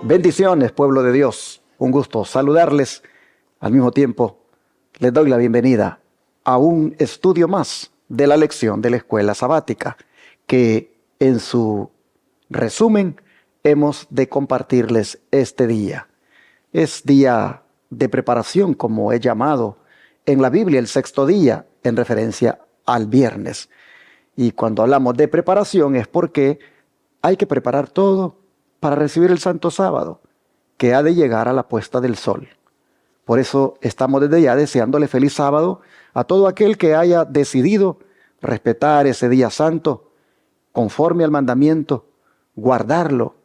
Bendiciones, pueblo de Dios. Un gusto saludarles. Al mismo tiempo, les doy la bienvenida a un estudio más de la lección de la escuela sabática, que en su resumen hemos de compartirles este día. Es día de preparación, como he llamado en la Biblia el sexto día, en referencia al viernes. Y cuando hablamos de preparación es porque hay que preparar todo para recibir el Santo Sábado, que ha de llegar a la puesta del sol. Por eso estamos desde ya deseándole feliz sábado a todo aquel que haya decidido respetar ese día santo, conforme al mandamiento, guardarlo,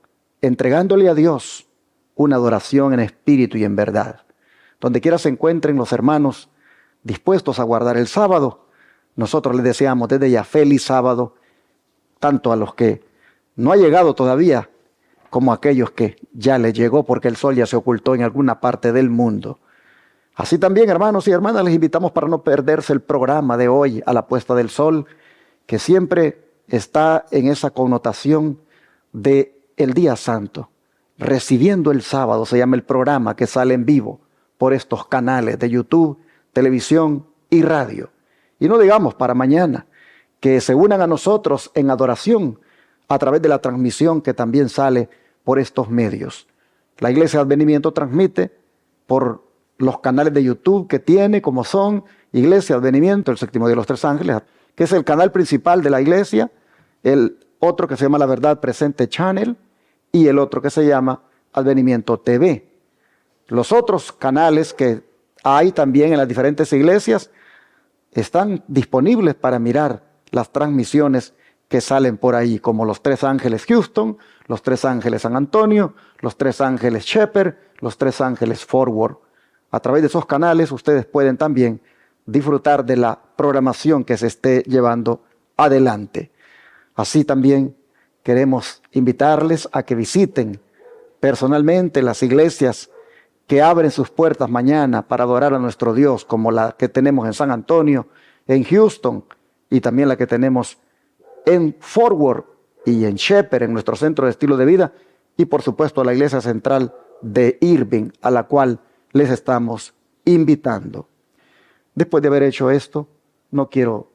entregándole a Dios una adoración en espíritu y en verdad. Donde quiera se encuentren los hermanos dispuestos a guardar el sábado, nosotros les deseamos desde ya feliz sábado, tanto a los que no ha llegado todavía, como a aquellos que ya les llegó porque el sol ya se ocultó en alguna parte del mundo. Así también, hermanos y hermanas, les invitamos para no perderse el programa de hoy a la puesta del sol, que siempre está en esa connotación de el día santo. Recibiendo el sábado se llama el programa que sale en vivo por estos canales de YouTube, televisión y radio. Y no digamos para mañana, que se unan a nosotros en adoración a través de la transmisión que también sale por estos medios. La Iglesia de Advenimiento transmite por los canales de YouTube que tiene, como son Iglesia de Advenimiento, el séptimo día de los tres ángeles, que es el canal principal de la iglesia, el otro que se llama La Verdad Presente Channel y el otro que se llama Advenimiento TV. Los otros canales que hay también en las diferentes iglesias están disponibles para mirar las transmisiones que salen por ahí, como los tres ángeles Houston, los tres ángeles San Antonio, los tres ángeles Shepherd, los tres ángeles Forward. A través de esos canales ustedes pueden también disfrutar de la programación que se esté llevando adelante. Así también queremos invitarles a que visiten personalmente las iglesias que abren sus puertas mañana para adorar a nuestro Dios, como la que tenemos en San Antonio, en Houston, y también la que tenemos en Forward y en Shepherd, en nuestro centro de estilo de vida, y por supuesto la iglesia central de Irving, a la cual les estamos invitando. Después de haber hecho esto, no quiero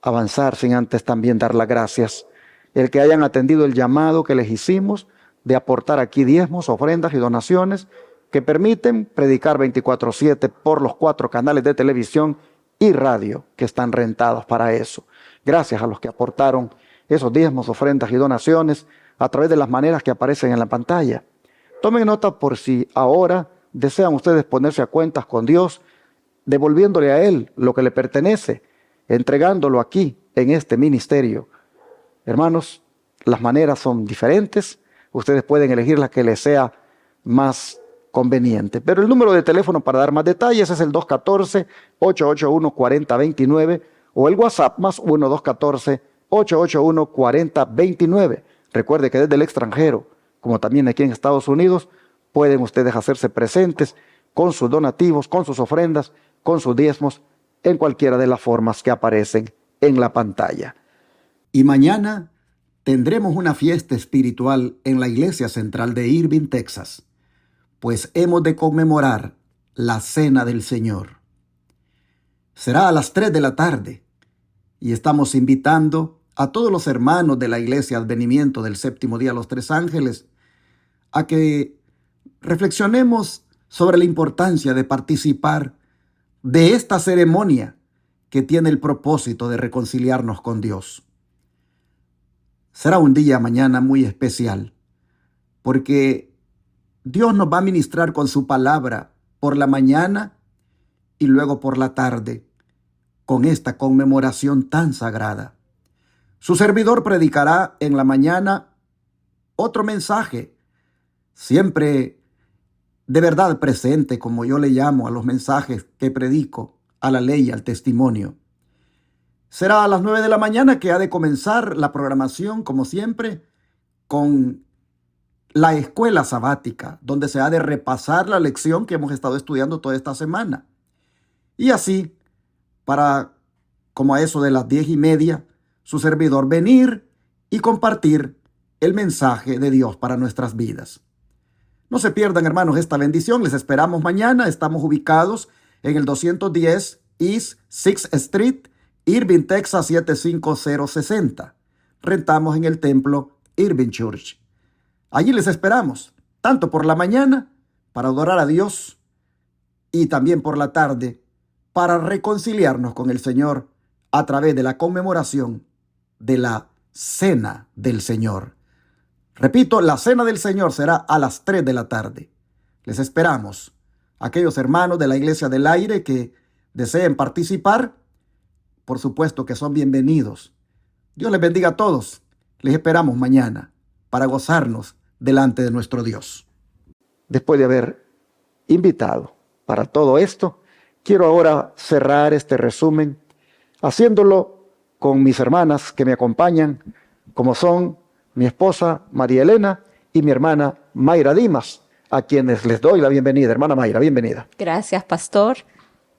avanzar sin antes también dar las gracias, el que hayan atendido el llamado que les hicimos de aportar aquí diezmos, ofrendas y donaciones que permiten predicar 24/7 por los 4 canales de televisión y radio que están rentados para eso. Gracias a los que aportaron esos diezmos, ofrendas y donaciones a través de las maneras que aparecen en la pantalla. Tomen nota por si ahora desean ustedes ponerse a cuentas con Dios, devolviéndole a Él lo que le pertenece, entregándolo aquí en este ministerio. Hermanos, las maneras son diferentes. Ustedes pueden elegir la que les sea más conveniente. Pero el número de teléfono para dar más detalles es el 214-881-4029 o el WhatsApp más 1-214-881-4029. Recuerde que desde el extranjero, como también aquí en Estados Unidos, pueden ustedes hacerse presentes con sus donativos, con sus ofrendas, con sus diezmos, en cualquiera de las formas que aparecen en la pantalla. Y mañana tendremos una fiesta espiritual en la iglesia central de Irving, Texas, pues hemos de conmemorar la Cena del Señor. Será a las 3 de la tarde y estamos invitando a todos los hermanos de la iglesia Advenimiento del séptimo día de los tres ángeles a que reflexionemos sobre la importancia de participar de esta ceremonia que tiene el propósito de reconciliarnos con Dios. Será un día mañana muy especial, porque Dios nos va a ministrar con su palabra por la mañana y luego por la tarde, con esta conmemoración tan sagrada. Su servidor predicará en la mañana otro mensaje, siempre de verdad presente, como yo le llamo a los mensajes que predico, a la ley y al testimonio. Será a las 9 de la mañana que ha de comenzar la programación, como siempre, con la escuela sabática, donde se ha de repasar la lección que hemos estado estudiando toda esta semana. Y así, para como a eso de las 10:30, su servidor venir y compartir el mensaje de Dios para nuestras vidas. No se pierdan, hermanos, esta bendición. Les esperamos mañana. Estamos ubicados en el 210 East 6th Street, Irving, Texas 75060. Rentamos en el templo Irving Church. Allí les esperamos, tanto por la mañana para adorar a Dios y también por la tarde para reconciliarnos con el Señor a través de la conmemoración de la Cena del Señor. Repito, la Cena del Señor será a las 3 de la tarde. Les esperamos. Aquellos hermanos de la Iglesia del Aire que deseen participar, por supuesto que son bienvenidos. Dios les bendiga a todos. Les esperamos mañana para gozarnos delante de nuestro Dios. Después de haber invitado para todo esto, quiero ahora cerrar este resumen haciéndolo con mis hermanas que me acompañan, como son mi esposa María Elena y mi hermana Mayra Dimas, a quienes les doy la bienvenida. Hermana Mayra, bienvenida. Gracias, pastor.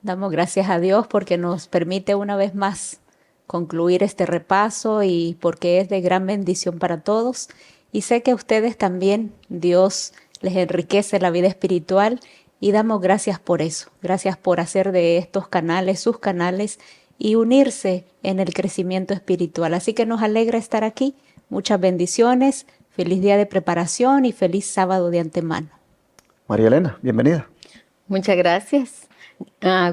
Damos gracias a Dios porque nos permite una vez más concluir este repaso y porque es de gran bendición para todos. Y sé que a ustedes también Dios les enriquece la vida espiritual y damos gracias por eso. Gracias por hacer de estos canales sus canales y unirse en el crecimiento espiritual. Así que nos alegra estar aquí. Muchas bendiciones, feliz día de preparación y feliz sábado de antemano. María Elena, bienvenida. Muchas gracias.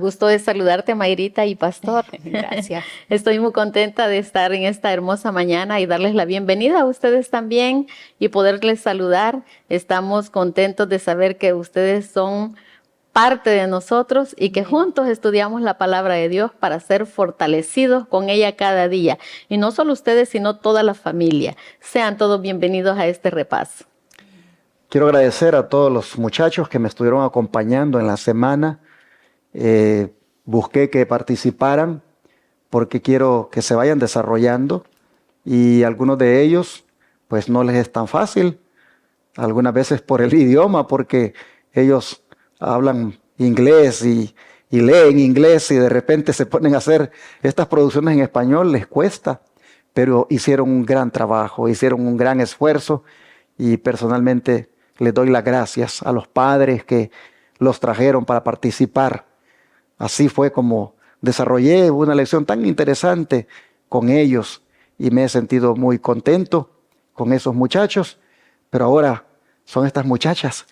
Gusto de saludarte, Mayrita y Pastor. Gracias. Estoy muy contenta de estar en esta hermosa mañana y darles la bienvenida a ustedes también y poderles saludar. Estamos contentos de saber que ustedes son parte de nosotros y que juntos estudiamos la palabra de Dios para ser fortalecidos con ella cada día. Y no solo ustedes, sino toda la familia. Sean todos bienvenidos a este repaso. Quiero agradecer a todos los muchachos que me estuvieron acompañando en la semana. Busqué que participaran porque quiero que se vayan desarrollando y algunos de ellos pues no les es tan fácil, algunas veces por el idioma, porque ellos hablan inglés y leen inglés y de repente se ponen a hacer estas producciones en español, les cuesta, pero hicieron un gran trabajo, hicieron un gran esfuerzo y personalmente les doy las gracias a los padres que los trajeron para participar. Así fue como desarrollé una lección tan interesante con ellos y me he sentido muy contento con esos muchachos, pero ahora son estas muchachas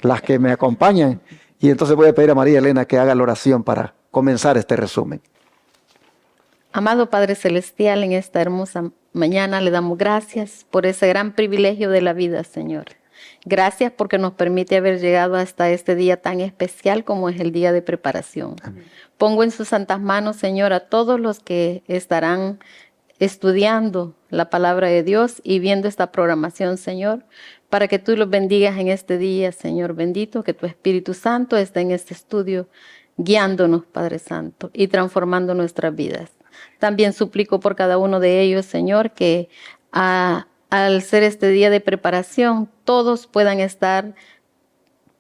las que me acompañan y entonces voy a pedir a María Elena que haga la oración para comenzar este resumen. Amado Padre Celestial, en esta hermosa mañana le damos gracias por ese gran privilegio de la vida, Señor. Gracias porque nos permite haber llegado hasta este día tan especial como es el día de preparación. Amén. Pongo en sus santas manos, Señor, a todos los que estarán estudiando la palabra de Dios y viendo esta programación, Señor, para que tú los bendigas en este día, Señor bendito, que tu Espíritu Santo esté en este estudio guiándonos, Padre Santo, y transformando nuestras vidas. También suplico por cada uno de ellos, Señor, que al ser este día de preparación, todos puedan estar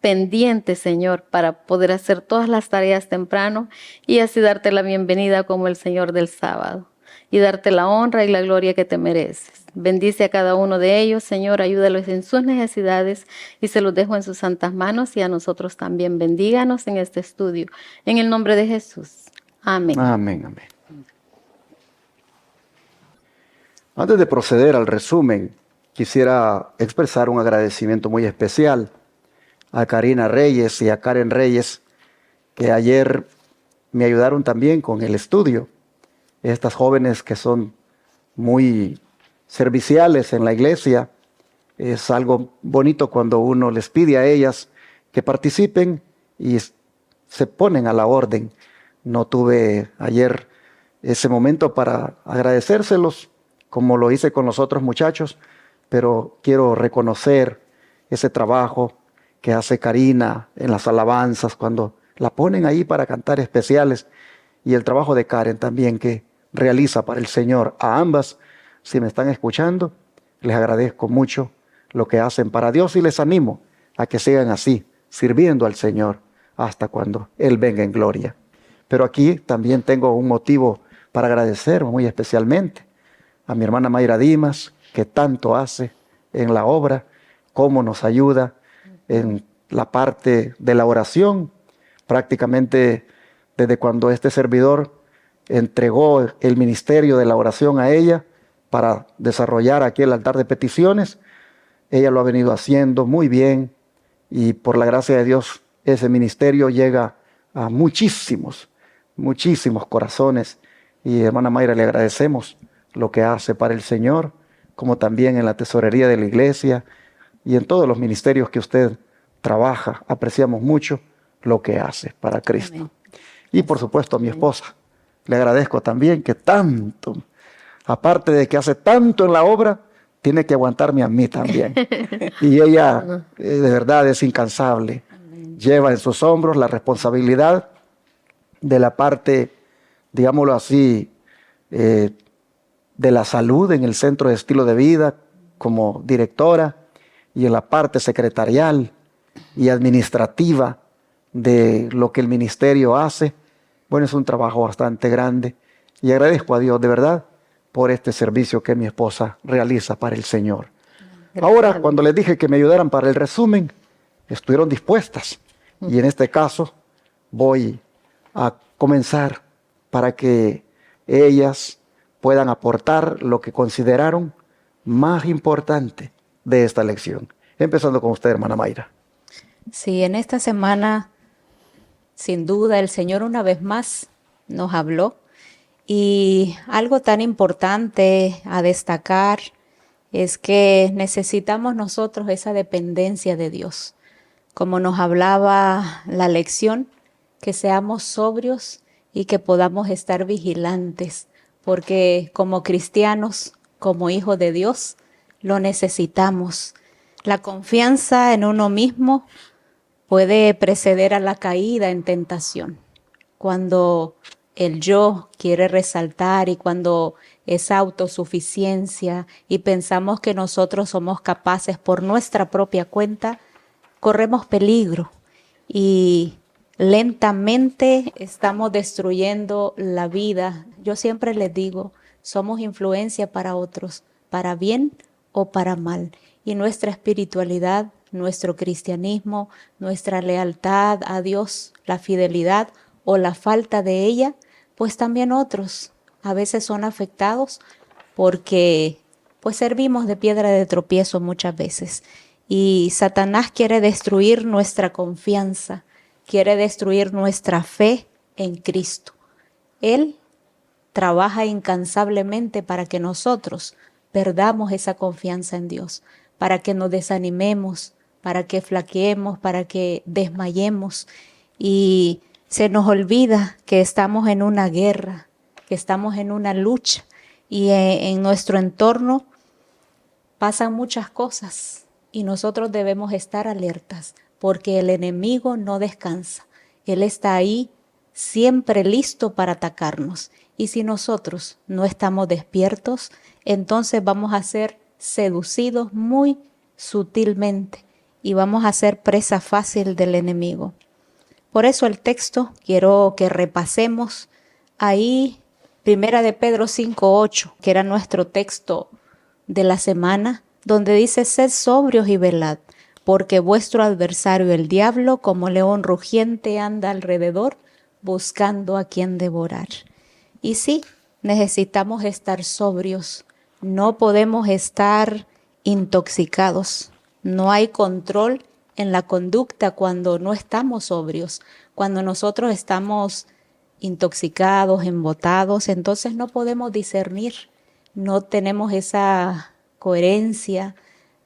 pendientes, Señor, para poder hacer todas las tareas temprano y así darte la bienvenida como el Señor del sábado y darte la honra y la gloria que te mereces. Bendice a cada uno de ellos, Señor, ayúdalos en sus necesidades y se los dejo en sus santas manos y a nosotros también. Bendíganos en este estudio. En el nombre de Jesús. Amén. Amén, amén. Antes de proceder al resumen, quisiera expresar un agradecimiento muy especial a Karina Reyes y a Karen Reyes, que ayer me ayudaron también con el estudio. Estas jóvenes que son muy serviciales en la iglesia, es algo bonito cuando uno les pide a ellas que participen y se ponen a la orden. No tuve ayer ese momento para agradecérselos, como lo hice con los otros muchachos, pero quiero reconocer ese trabajo que hace Karina en las alabanzas, cuando la ponen ahí para cantar especiales, y el trabajo de Karen también que realiza para el Señor. A ambas, si me están escuchando, les agradezco mucho lo que hacen para Dios y les animo a que sigan así, sirviendo al Señor hasta cuando Él venga en gloria. Pero aquí también tengo un motivo para agradecer muy especialmente a mi hermana Mayra Dimas, que tanto hace en la obra, cómo nos ayuda en la parte de la oración, prácticamente desde cuando este servidor entregó el ministerio de la oración a ella para desarrollar aquí el altar de peticiones. Ella lo ha venido haciendo muy bien y por la gracia de Dios ese ministerio llega a muchísimos corazones. Y hermana Mayra, le agradecemos lo que hace para el Señor, como también en la tesorería de la iglesia y en todos los ministerios que usted trabaja. Apreciamos mucho lo que hace para Cristo. Amén. Y por supuesto a mi esposa, le agradezco también que tanto, aparte de que hace tanto en la obra, tiene que aguantarme a mí también. Y ella de verdad es incansable. Lleva en sus hombros la responsabilidad de la parte, digámoslo así, de la salud en el centro de estilo de vida como directora, y en la parte secretarial y administrativa de lo que el ministerio hace. Bueno, es un trabajo bastante grande y agradezco a Dios de verdad por este servicio que mi esposa realiza para el Señor. Ahora, cuando les dije que me ayudaran para el resumen, estuvieron dispuestas. Y en este caso voy a comenzar para que ellas puedan aportar lo que consideraron más importante de esta lección. Empezando con usted, hermana Mayra. Sí, en esta semana, sin duda, el Señor una vez más nos habló. Y algo tan importante a destacar es que necesitamos nosotros esa dependencia de Dios. Como nos hablaba la lección, que seamos sobrios y que podamos estar vigilantes, porque como cristianos, como hijos de Dios, lo necesitamos. La confianza en uno mismo puede preceder a la caída en tentación. Cuando el yo quiere resaltar y cuando esa autosuficiencia y pensamos que nosotros somos capaces por nuestra propia cuenta, corremos peligro y lentamente estamos destruyendo la vida. Yo siempre les digo, somos influencia para otros, para bien o para mal. Y nuestra espiritualidad, nuestro cristianismo, nuestra lealtad a Dios, la fidelidad o la falta de ella, pues también otros a veces son afectados porque pues servimos de piedra de tropiezo muchas veces. Y Satanás quiere destruir nuestra confianza, quiere destruir nuestra fe en Cristo. Él trabaja incansablemente para que nosotros perdamos esa confianza en Dios, para que nos desanimemos, para que flaqueemos, para que desmayemos y se nos olvida que estamos en una guerra, que estamos en una lucha y en nuestro entorno pasan muchas cosas y nosotros debemos estar alertas porque el enemigo no descansa. Él está ahí siempre listo para atacarnos y si nosotros no estamos despiertos, entonces vamos a ser seducidos muy sutilmente y vamos a ser presa fácil del enemigo. Por eso el texto quiero que repasemos ahí, Primera de Pedro 5:8, que era nuestro texto de la semana, donde dice: sed sobrios y velad, porque vuestro adversario el diablo, como león rugiente, anda alrededor, buscando a quien devorar. Y sí, necesitamos estar sobrios, no podemos estar intoxicados, no hay control en la conducta cuando no estamos sobrios, cuando nosotros estamos intoxicados, embotados, entonces no podemos discernir, no tenemos esa coherencia,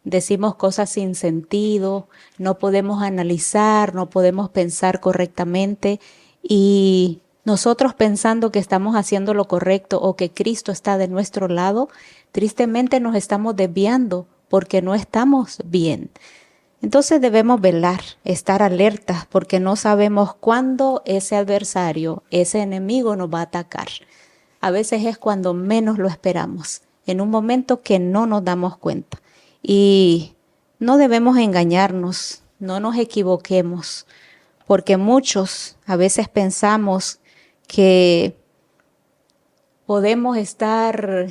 decimos cosas sin sentido, no podemos analizar, no podemos pensar correctamente y nosotros pensando que estamos haciendo lo correcto o que Cristo está de nuestro lado, tristemente nos estamos desviando porque no estamos bien. Entonces debemos velar, estar alertas, porque no sabemos cuándo ese adversario, ese enemigo nos va a atacar. A veces es cuando menos lo esperamos, en un momento que no nos damos cuenta. Y no debemos engañarnos, no nos equivoquemos, porque muchos a veces pensamos que podemos estar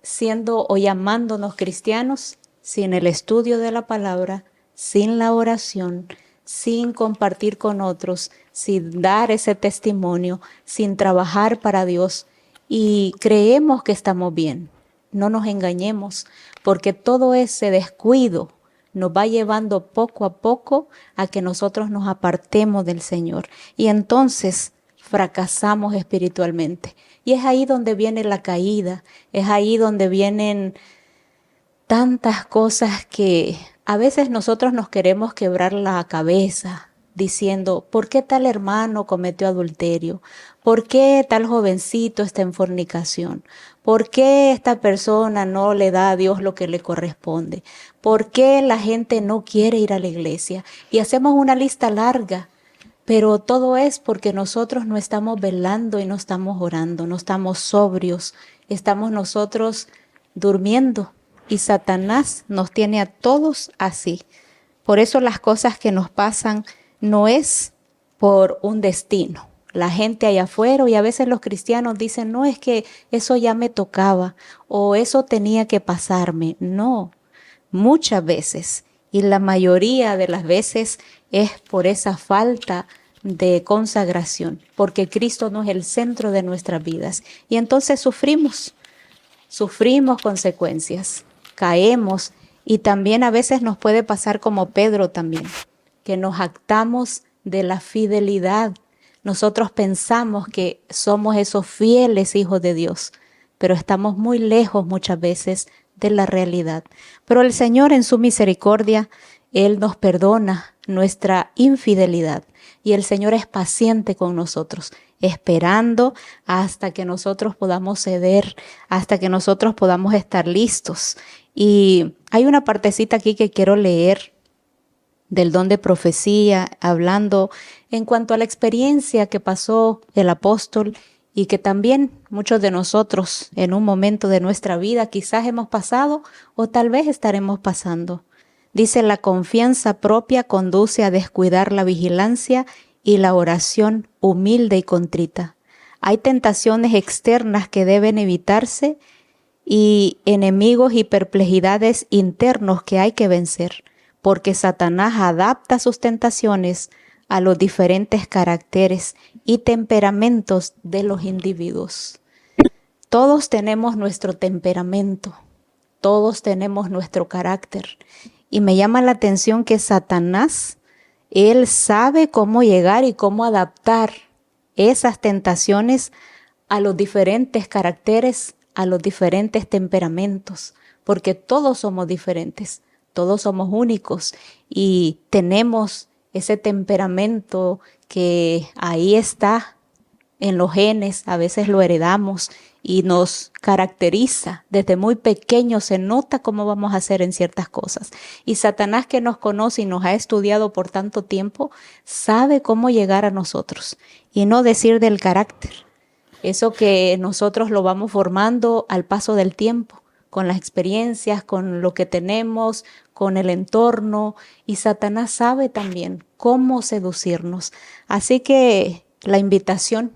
siendo o llamándonos cristianos sin el estudio de la palabra, sin la oración, sin compartir con otros, sin dar ese testimonio, sin trabajar para Dios, y creemos que estamos bien. No nos engañemos, porque todo ese descuido nos va llevando poco a poco a que nosotros nos apartemos del Señor. Y entonces fracasamos espiritualmente. Y es ahí donde viene la caída, es ahí donde vienen tantas cosas que a veces nosotros nos queremos quebrar la cabeza diciendo, ¿por qué tal hermano cometió adulterio? ¿Por qué tal jovencito está en fornicación? ¿Por qué esta persona no le da a Dios lo que le corresponde? ¿Por qué la gente no quiere ir a la iglesia? Y hacemos una lista larga, pero todo es porque nosotros no estamos velando y no estamos orando, no estamos sobrios, estamos nosotros durmiendo. Y Satanás nos tiene a todos así. Por eso las cosas que nos pasan no es por un destino. La gente allá afuera, y a veces los cristianos dicen, no, es que eso ya me tocaba o eso tenía que pasarme. No, muchas veces, y la mayoría de las veces es por esa falta de consagración, porque Cristo no es el centro de nuestras vidas. Y entonces sufrimos consecuencias. Caemos, y también a veces nos puede pasar como Pedro también, que nos jactamos de la fidelidad. Nosotros pensamos que somos esos fieles hijos de Dios, pero estamos muy lejos muchas veces de la realidad. Pero el Señor en su misericordia, Él nos perdona nuestra infidelidad, y el Señor es paciente con nosotros, esperando hasta que nosotros podamos ceder, hasta que nosotros podamos estar listos. Y hay una partecita aquí que quiero leer del don de profecía, hablando en cuanto a la experiencia que pasó el apóstol y que también muchos de nosotros en un momento de nuestra vida quizás hemos pasado o tal vez estaremos pasando. Dice, la confianza propia conduce a descuidar la vigilancia y la oración humilde y contrita. Hay tentaciones externas que deben evitarse y enemigos y perplejidades internos que hay que vencer, porque Satanás adapta sus tentaciones a los diferentes caracteres y temperamentos de los individuos. Todos tenemos nuestro temperamento, todos tenemos nuestro carácter, y me llama la atención que Satanás, él sabe cómo llegar y cómo adaptar esas tentaciones a los diferentes caracteres, a los diferentes temperamentos, porque todos somos diferentes, todos somos únicos y tenemos ese temperamento que ahí está en los genes, a veces lo heredamos y nos caracteriza. Desde muy pequeño se nota cómo vamos a hacer en ciertas cosas. Y Satanás, que nos conoce y nos ha estudiado por tanto tiempo, sabe cómo llegar a nosotros. Y no decir del carácter, eso que nosotros lo vamos formando al paso del tiempo, con las experiencias, con lo que tenemos, con el entorno. Y Satanás sabe también cómo seducirnos. Así que la invitación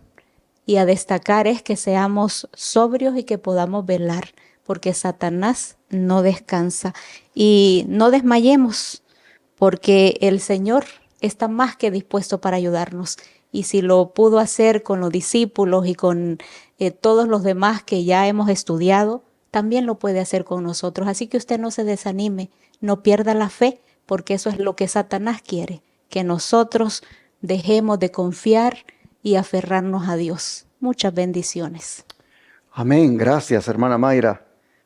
y a destacar es que seamos sobrios y que podamos velar, porque Satanás no descansa. Y no desmayemos, porque el Señor está más que dispuesto para ayudarnos. Y si lo pudo hacer con los discípulos y con todos los demás que ya hemos estudiado, también lo puede hacer con nosotros. Así que usted no se desanime, no pierda la fe, porque eso es lo que Satanás quiere, que nosotros dejemos de confiar y aferrarnos a Dios. Muchas bendiciones. Amén. Gracias, hermana Mayra.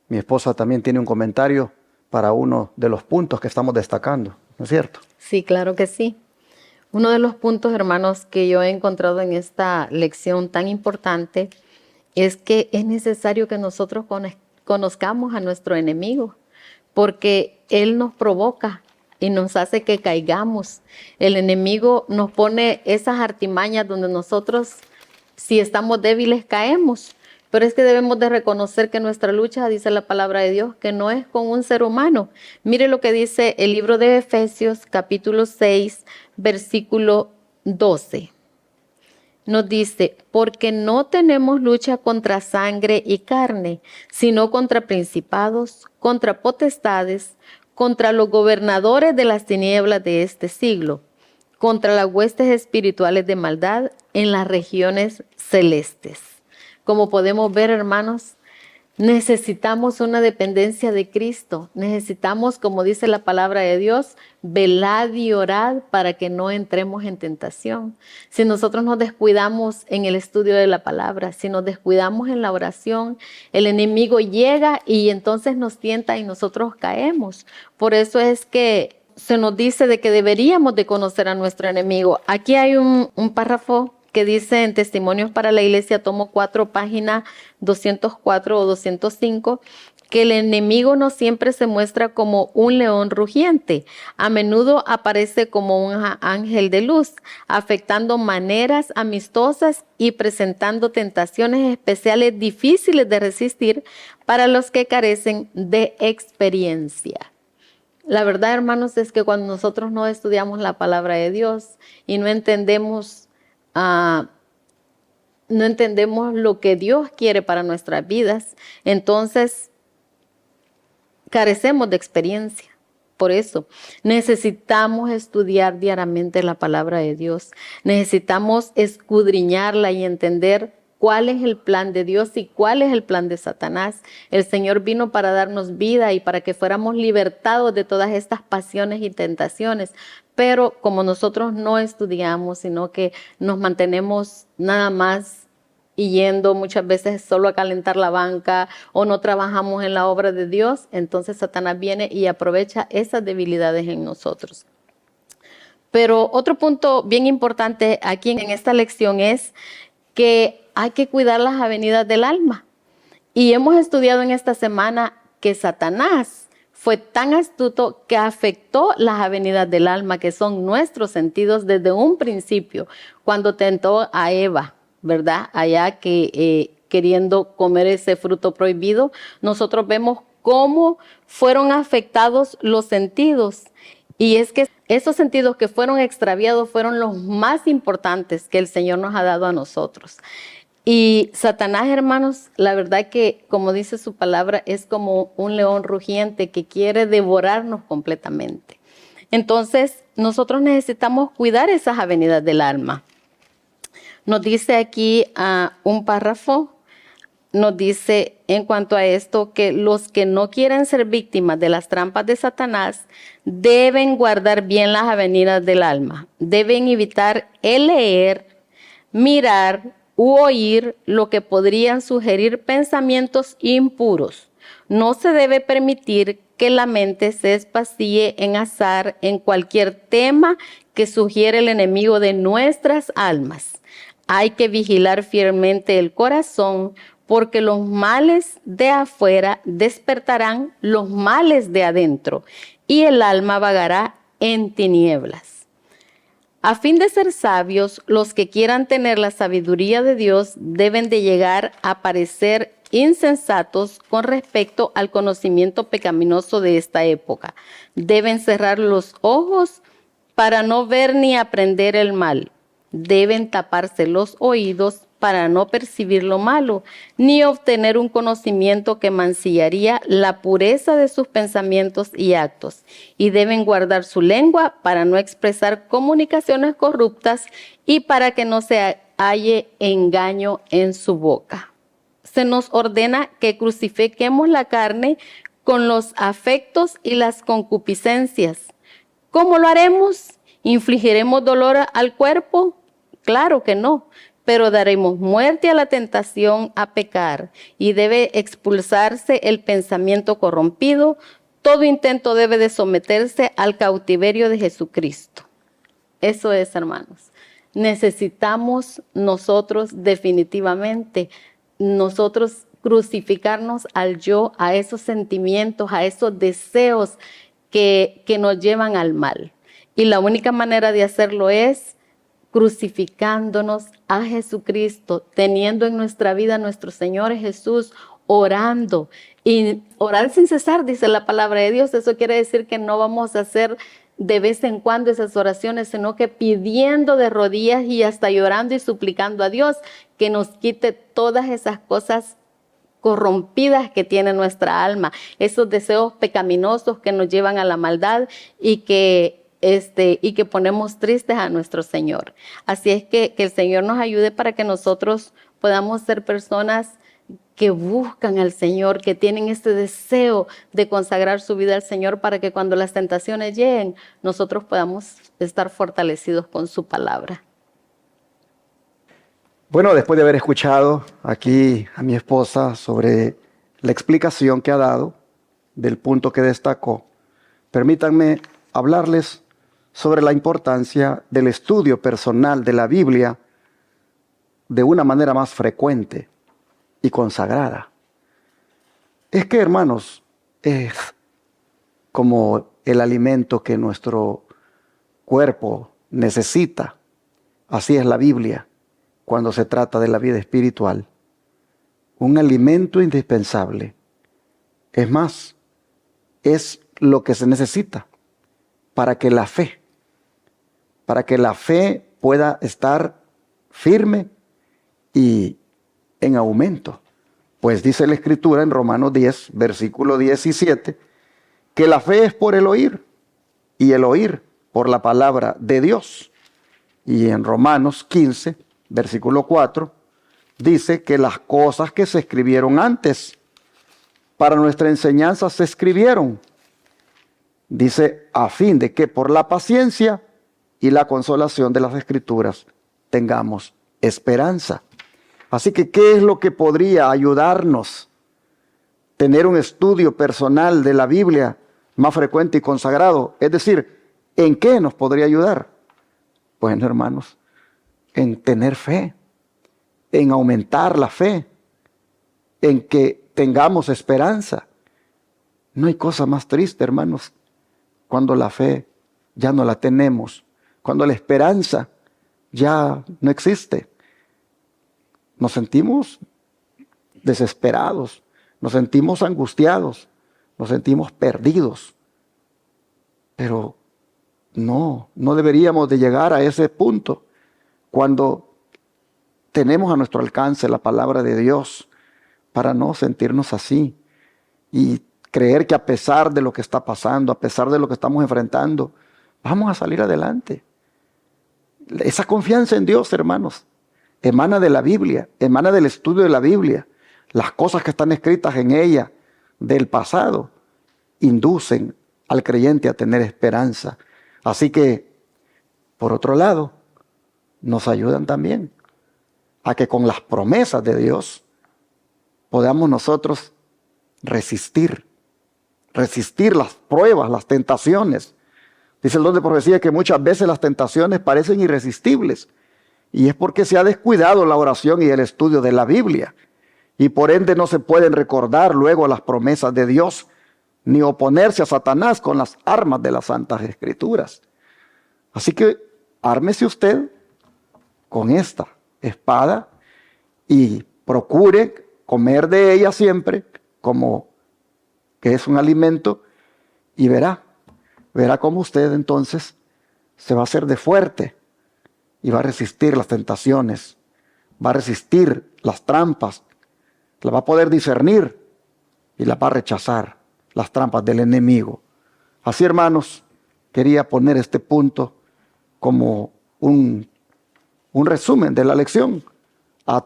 Mi esposa también tiene un comentario para uno de los puntos que estamos destacando, ¿no es cierto? Sí, claro que sí. Uno de los puntos, hermanos, que yo he encontrado en esta lección tan importante es que es necesario que nosotros conozcamos a nuestro enemigo, porque él nos provoca y nos hace que caigamos. El enemigo nos pone esas artimañas donde nosotros, si estamos débiles, caemos. Pero es que debemos de reconocer que nuestra lucha, dice la palabra de Dios, que no es con un ser humano. Mire lo que dice el libro de Efesios, capítulo 6, versículo 12. Nos dice, porque no tenemos lucha contra sangre y carne, sino contra principados, contra potestades, contra los gobernadores de las tinieblas de este siglo, contra las huestes espirituales de maldad en las regiones celestes. Como podemos ver, hermanos, necesitamos una dependencia de Cristo. Necesitamos, como dice la palabra de Dios, velad y orad para que no entremos en tentación. Si nosotros nos descuidamos en el estudio de la palabra, si nos descuidamos en la oración, el enemigo llega y entonces nos tienta y nosotros caemos. Por eso es que se nos dice de que deberíamos de conocer a nuestro enemigo. Aquí hay un párrafo que dice en Testimonios para la Iglesia, tomo 4, página 204 o 205, que el enemigo no siempre se muestra como un león rugiente. A menudo aparece como un ángel de luz, afectando maneras amistosas y presentando tentaciones especiales difíciles de resistir para los que carecen de experiencia. La verdad, hermanos, es que cuando nosotros no estudiamos la palabra de Dios y no entendemos lo que Dios quiere para nuestras vidas, entonces carecemos de experiencia. Por eso necesitamos estudiar diariamente la palabra de Dios. Necesitamos escudriñarla y entender cuál es el plan de Dios y cuál es el plan de Satanás. El Señor vino para darnos vida y para que fuéramos libertados de todas estas pasiones y tentaciones. Pero como nosotros no estudiamos, sino que nos mantenemos nada más yendo muchas veces solo a calentar la banca o no trabajamos en la obra de Dios, entonces Satanás viene y aprovecha esas debilidades en nosotros. Pero otro punto bien importante aquí en esta lección es que hay que cuidar las avenidas del alma. Y hemos estudiado en esta semana que Satanás fue tan astuto que afectó las avenidas del alma, que son nuestros sentidos desde un principio, cuando tentó a Eva, ¿verdad? Allá que queriendo comer ese fruto prohibido, nosotros vemos cómo fueron afectados los sentidos. Y es que esos sentidos que fueron extraviados fueron los más importantes que el Señor nos ha dado a nosotros. Y Satanás, hermanos, la verdad que, como dice su palabra, es como un león rugiente que quiere devorarnos completamente. Entonces, nosotros necesitamos cuidar esas avenidas del alma. Nos dice aquí un párrafo, nos dice en cuanto a esto que los que no quieren ser víctimas de las trampas de Satanás deben guardar bien las avenidas del alma. Deben evitar el leer, mirar u oír lo que podrían sugerir pensamientos impuros. No se debe permitir que la mente se espacíe en azar en cualquier tema que sugiere el enemigo de nuestras almas. Hay que vigilar fielmente el corazón, porque los males de afuera despertarán los males de adentro, y el alma vagará en tinieblas. A fin de ser sabios, los que quieran tener la sabiduría de Dios deben de llegar a parecer insensatos con respecto al conocimiento pecaminoso de esta época. Deben cerrar los ojos para no ver ni aprender el mal. Deben taparse los oídos para no percibir lo malo, ni obtener un conocimiento que mancillaría la pureza de sus pensamientos y actos. Y deben guardar su lengua para no expresar comunicaciones corruptas y para que no se halle engaño en su boca. Se nos ordena que crucifiquemos la carne con los afectos y las concupiscencias. ¿Cómo lo haremos? ¿Infligiremos dolor al cuerpo? Claro que no, pero daremos muerte a la tentación a pecar y debe expulsarse el pensamiento corrompido. Todo intento debe de someterse al cautiverio de Jesucristo. Eso es, hermanos. Necesitamos nosotros definitivamente, nosotros crucificarnos al yo, a esos sentimientos, a esos deseos que nos llevan al mal. Y la única manera de hacerlo es crucificándonos a Jesucristo, teniendo en nuestra vida a nuestro Señor Jesús, orando. Y orar sin cesar, dice la palabra de Dios. Eso quiere decir que no vamos a hacer de vez en cuando esas oraciones, sino que pidiendo de rodillas y hasta llorando y suplicando a Dios que nos quite todas esas cosas corrompidas que tiene nuestra alma, esos deseos pecaminosos que nos llevan a la maldad y que ponemos tristes a nuestro Señor. Así es que el Señor nos ayude para que nosotros podamos ser personas que buscan al Señor, que tienen este deseo de consagrar su vida al Señor, para que cuando las tentaciones lleguen, nosotros podamos estar fortalecidos con su palabra. Bueno, después de haber escuchado aquí a mi esposa sobre la explicación que ha dado del punto que destacó, permítanme hablarles sobre la importancia del estudio personal de la Biblia de una manera más frecuente y consagrada. Es que, hermanos, es como el alimento que nuestro cuerpo necesita. Así es la Biblia cuando se trata de la vida espiritual. Un alimento indispensable. Es más, es lo que se necesita para que la fe pueda estar firme y en aumento. Pues dice la Escritura en Romanos 10, versículo 17, que la fe es por el oír, y el oír por la palabra de Dios. Y en Romanos 15, versículo 4, dice que las cosas que se escribieron antes para nuestra enseñanza se escribieron. Dice, a fin de que por la paciencia y la consolación de las Escrituras tengamos esperanza. Así que, ¿qué es lo que podría ayudarnos? Tener un estudio personal de la Biblia más frecuente y consagrado. Es decir, ¿en qué nos podría ayudar? Bueno, hermanos, en tener fe, en aumentar la fe, en que tengamos esperanza. No hay cosa más triste, hermanos, cuando la fe ya no la tenemos, cuando la esperanza ya no existe. Nos sentimos desesperados, nos sentimos angustiados, nos sentimos perdidos. Pero no deberíamos de llegar a ese punto cuando tenemos a nuestro alcance la palabra de Dios, para no sentirnos así y creer que a pesar de lo que está pasando, a pesar de lo que estamos enfrentando, vamos a salir adelante. Esa confianza en Dios, hermanos, emana de la Biblia, emana del estudio de la Biblia. Las cosas que están escritas en ella del pasado inducen al creyente a tener esperanza. Así que, por otro lado, nos ayudan también a que con las promesas de Dios podamos nosotros resistir las pruebas, las tentaciones. Dice el don de profecía que muchas veces las tentaciones parecen irresistibles, y es porque se ha descuidado la oración y el estudio de la Biblia, y por ende no se pueden recordar luego las promesas de Dios, ni oponerse a Satanás con las armas de las Santas Escrituras. Así que ármese usted con esta espada y procure comer de ella siempre, como que es un alimento, y verá cómo usted entonces se va a hacer de fuerte y va a resistir las tentaciones, va a resistir las trampas, la va a poder discernir y la va a rechazar, las trampas del enemigo. Así, hermanos, quería poner este punto como un resumen de la lección a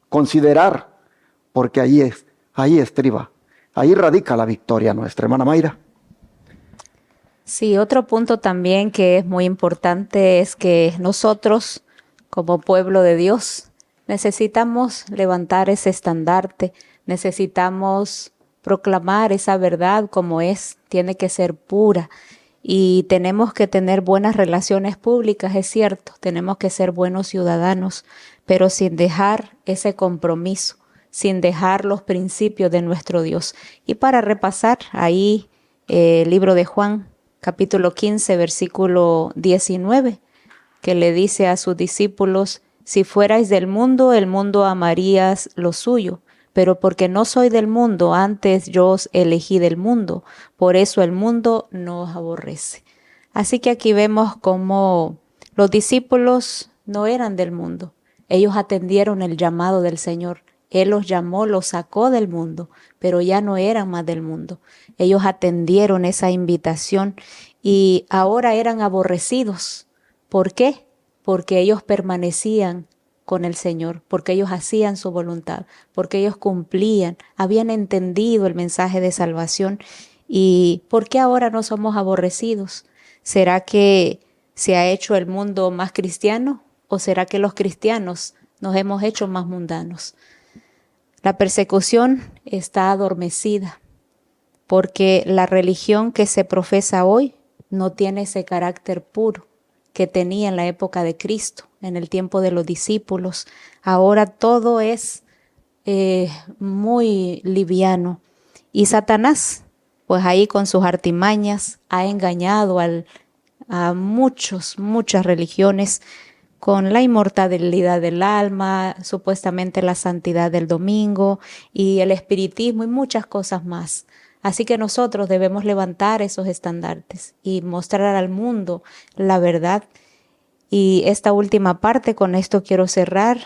considerar, porque ahí estriba, ahí radica la victoria nuestra. Hermana Mayra. Sí, otro punto también que es muy importante es que nosotros, como pueblo de Dios, necesitamos levantar ese estandarte, necesitamos proclamar esa verdad como es, tiene que ser pura, y tenemos que tener buenas relaciones públicas, es cierto, tenemos que ser buenos ciudadanos, pero sin dejar ese compromiso, sin dejar los principios de nuestro Dios. Y para repasar ahí el libro de Juan, capítulo 15, versículo 19, que le dice a sus discípulos: si fuerais del mundo, el mundo amarías lo suyo, pero porque no soy del mundo, antes yo os elegí del mundo, por eso el mundo no os aborrece. Así que aquí vemos cómo los discípulos no eran del mundo, ellos atendieron el llamado del Señor, Él los llamó, los sacó del mundo, pero ya no eran más del mundo. Ellos atendieron esa invitación y ahora eran aborrecidos. ¿Por qué? Porque ellos permanecían con el Señor, porque ellos hacían su voluntad, porque ellos cumplían, habían entendido el mensaje de salvación. ¿Y por qué ahora no somos aborrecidos? ¿Será que se ha hecho el mundo más cristiano o será que los cristianos nos hemos hecho más mundanos? La persecución está adormecida porque la religión que se profesa hoy no tiene ese carácter puro que tenía en la época de Cristo, en el tiempo de los discípulos. Ahora todo es muy liviano. Y Satanás, pues ahí con sus artimañas, ha engañado a muchas religiones con la inmortalidad del alma, supuestamente la santidad del domingo y el espiritismo y muchas cosas más. Así que nosotros debemos levantar esos estandartes y mostrar al mundo la verdad. Y esta última parte, con esto quiero cerrar,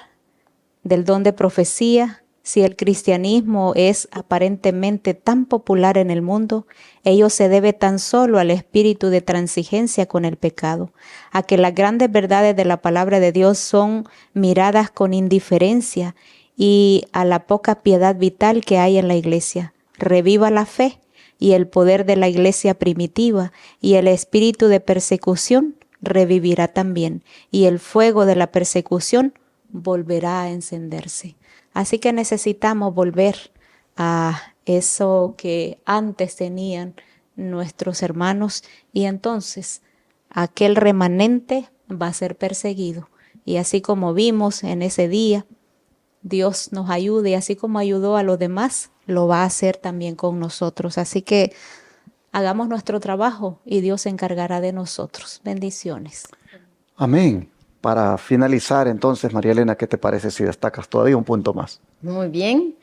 del don de profecía. Si el cristianismo es aparentemente tan popular en el mundo, ello se debe tan solo al espíritu de transigencia con el pecado, a que las grandes verdades de la palabra de Dios son miradas con indiferencia y a la poca piedad vital que hay en la iglesia. Reviva la fe y el poder de la iglesia primitiva, y el espíritu de persecución revivirá también, y el fuego de la persecución volverá a encenderse. Así que necesitamos volver a eso que antes tenían nuestros hermanos, y entonces aquel remanente va a ser perseguido. Y así como vimos en ese día, Dios nos ayude, y así como ayudó a los demás, lo va a hacer también con nosotros. Así que hagamos nuestro trabajo y Dios se encargará de nosotros. Bendiciones. Amén. Para finalizar, entonces, María Elena, ¿qué te parece si destacas todavía un punto más? Muy bien.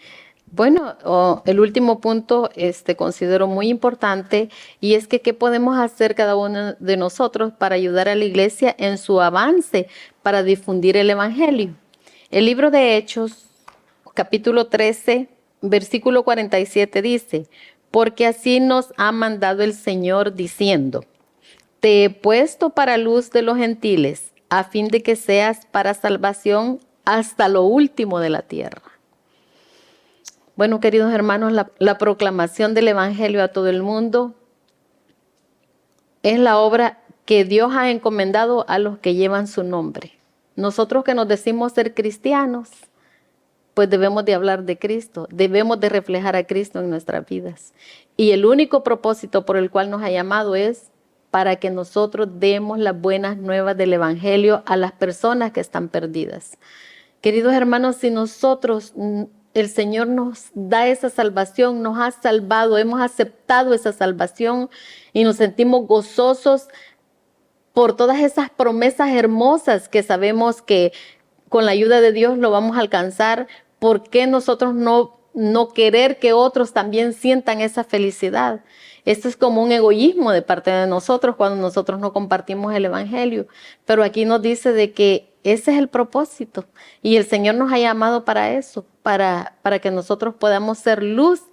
Bueno, el último punto considero muy importante, y es que qué podemos hacer cada uno de nosotros para ayudar a la iglesia en su avance para difundir el evangelio. El libro de Hechos, capítulo 13, versículo 47 dice: porque así nos ha mandado el Señor diciendo: te he puesto para luz de los gentiles, a fin de que seas para salvación hasta lo último de la tierra. Bueno, queridos hermanos, la proclamación del evangelio a todo el mundo es la obra que Dios ha encomendado a los que llevan su nombre. Nosotros que nos decimos ser cristianos, pues debemos de hablar de Cristo, debemos de reflejar a Cristo en nuestras vidas. Y el único propósito por el cual nos ha llamado es para que nosotros demos las buenas nuevas del evangelio a las personas que están perdidas. Queridos hermanos, si nosotros, el Señor nos da esa salvación, nos ha salvado, hemos aceptado esa salvación y nos sentimos gozosos por todas esas promesas hermosas que sabemos que con la ayuda de Dios lo vamos a alcanzar, ¿por qué nosotros no querer que otros también sientan esa felicidad? Esto es como un egoísmo de parte de nosotros cuando nosotros no compartimos el evangelio. Pero aquí nos dice de que ese es el propósito y el Señor nos ha llamado para eso, para que nosotros podamos ser luz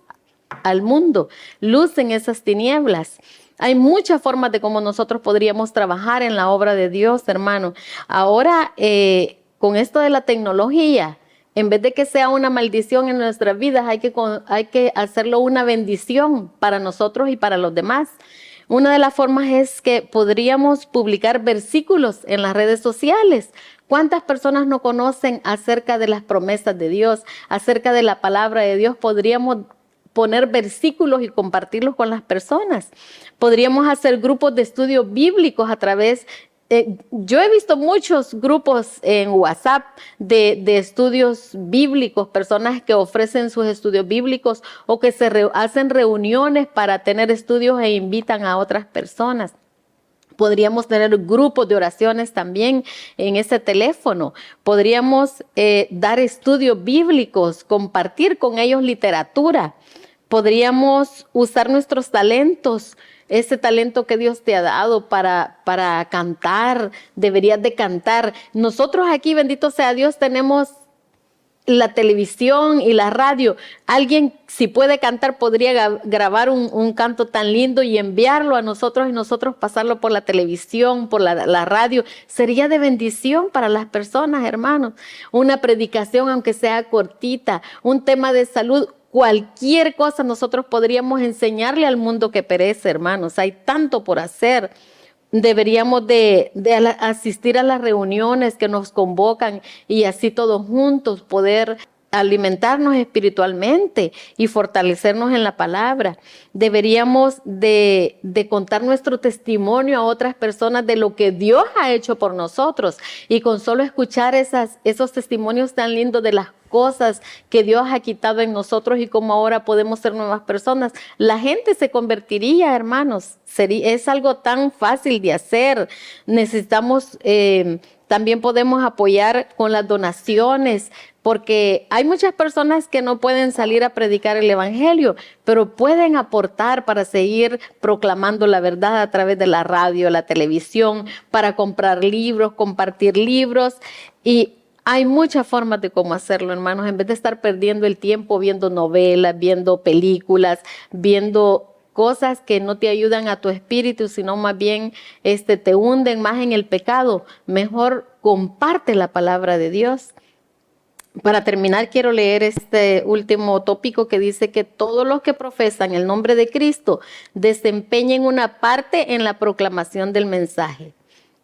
al mundo, luz en esas tinieblas. Hay muchas formas de cómo nosotros podríamos trabajar en la obra de Dios, hermano. Ahora, con esto de la tecnología, en vez de que sea una maldición en nuestras vidas, hay que hacerlo una bendición para nosotros y para los demás. Una de las formas es que podríamos publicar versículos en las redes sociales. ¿Cuántas personas no conocen acerca de las promesas de Dios, acerca de la palabra de Dios? Podríamos poner versículos y compartirlos con las personas. Podríamos hacer grupos de estudios bíblicos a través yo he visto muchos grupos en WhatsApp de estudios bíblicos, personas que ofrecen sus estudios bíblicos o que hacen reuniones para tener estudios e invitan a otras personas. Podríamos tener grupos de oraciones también en ese teléfono. Podríamos dar estudios bíblicos, compartir con ellos literatura. Podríamos usar nuestros talentos, ese talento que Dios te ha dado para cantar, deberías de cantar. Nosotros aquí, bendito sea Dios, tenemos la televisión y la radio. Alguien, si puede cantar, podría grabar un canto tan lindo y enviarlo a nosotros y nosotros pasarlo por la televisión, por la radio. Sería de bendición para las personas, hermanos. Una predicación, aunque sea cortita, un tema de salud, cualquier cosa nosotros podríamos enseñarle al mundo que perece, hermanos. Hay tanto por hacer. Deberíamos de asistir a las reuniones que nos convocan y así todos juntos poder alimentarnos espiritualmente y fortalecernos en la palabra. Deberíamos de contar nuestro testimonio a otras personas de lo que Dios ha hecho por nosotros, y con solo escuchar esos testimonios tan lindos de las cosas que Dios ha quitado en nosotros y cómo ahora podemos ser nuevas personas, la gente se convertiría, hermanos. Es algo tan fácil de hacer. Necesitamos, también podemos apoyar con las donaciones, porque hay muchas personas que no pueden salir a predicar el evangelio, pero pueden aportar para seguir proclamando la verdad a través de la radio, la televisión, para comprar libros, compartir libros, y hay muchas formas de cómo hacerlo, hermanos. En vez de estar perdiendo el tiempo viendo novelas, viendo películas, viendo cosas que no te ayudan a tu espíritu, sino más bien te hunden más en el pecado, mejor comparte la palabra de Dios. Para terminar, quiero leer este último tópico que dice que todos los que profesan el nombre de Cristo desempeñen una parte en la proclamación del mensaje.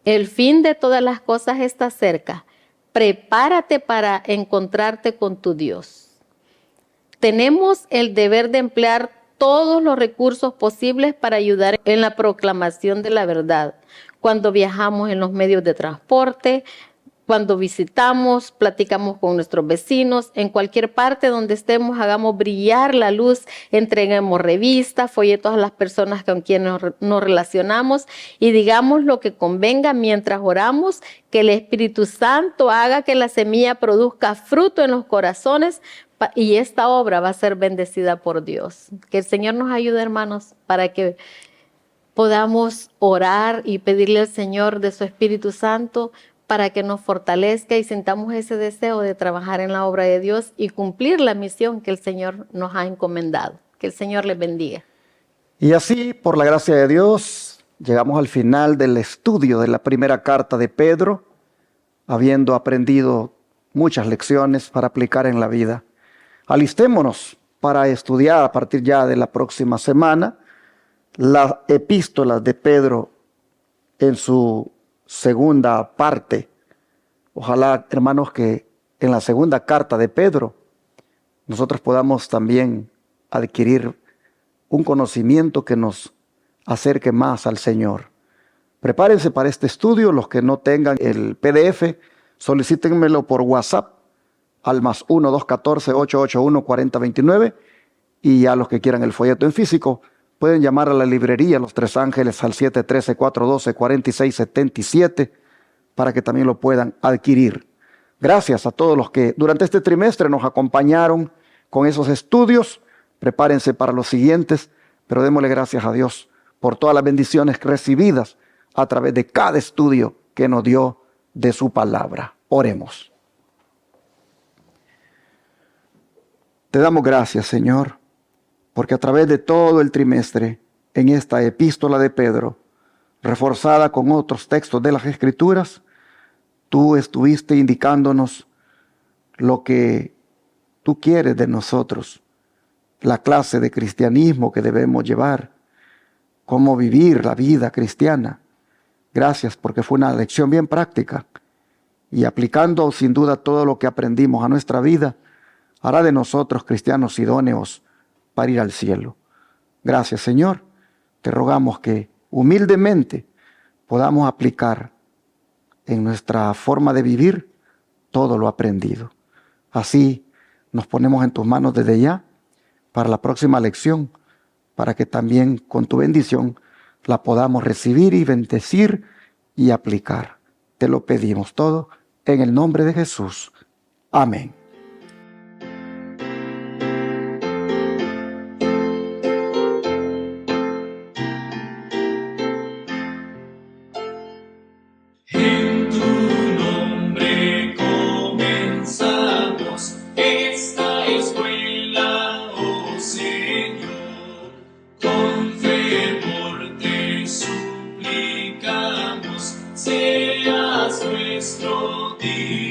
El fin de todas las cosas está cerca. Prepárate para encontrarte con tu Dios. Tenemos el deber de emplear todos los recursos posibles para ayudar en la proclamación de la verdad. Cuando viajamos en los medios de transporte, cuando visitamos, platicamos con nuestros vecinos, en cualquier parte donde estemos, hagamos brillar la luz, entreguemos revistas, folletos a las personas con quienes nos relacionamos y digamos lo que convenga mientras oramos, que el Espíritu Santo haga que la semilla produzca fruto en los corazones, y esta obra va a ser bendecida por Dios. Que el Señor nos ayude, hermanos, para que podamos orar y pedirle al Señor de su Espíritu Santo para que nos fortalezca y sintamos ese deseo de trabajar en la obra de Dios y cumplir la misión que el Señor nos ha encomendado. Que el Señor les bendiga. Y así, por la gracia de Dios, llegamos al final del estudio de la primera carta de Pedro, habiendo aprendido muchas lecciones para aplicar en la vida. Alistémonos para estudiar a partir ya de la próxima semana las epístolas de Pedro en su segunda parte. Ojalá, hermanos, que en la segunda carta de Pedro nosotros podamos también adquirir un conocimiento que nos acerque más al Señor. Prepárense para este estudio. Los que no tengan el PDF, solicítenmelo por WhatsApp al +1 214 881 4029, y ya los que quieran el folleto en físico pueden llamar a la librería Los Tres Ángeles al 713-412-4677 para que también lo puedan adquirir. Gracias a todos los que durante este trimestre nos acompañaron con esos estudios. Prepárense para los siguientes, pero démosle gracias a Dios por todas las bendiciones recibidas a través de cada estudio que nos dio de su palabra. Oremos. Te damos gracias, Señor, porque a través de todo el trimestre, en esta epístola de Pedro, reforzada con otros textos de las Escrituras, tú estuviste indicándonos lo que tú quieres de nosotros, la clase de cristianismo que debemos llevar, cómo vivir la vida cristiana. Gracias, porque fue una lección bien práctica, y aplicando sin duda todo lo que aprendimos a nuestra vida, hará de nosotros cristianos idóneos para ir al cielo. Gracias, Señor. Te rogamos que humildemente podamos aplicar en nuestra forma de vivir todo lo aprendido. Así nos ponemos en tus manos desde ya para la próxima lección, para que también con tu bendición la podamos recibir y bendecir y aplicar. Te lo pedimos todo en el nombre de Jesús. Amén. En tu nombre comenzamos. nuestro Dios.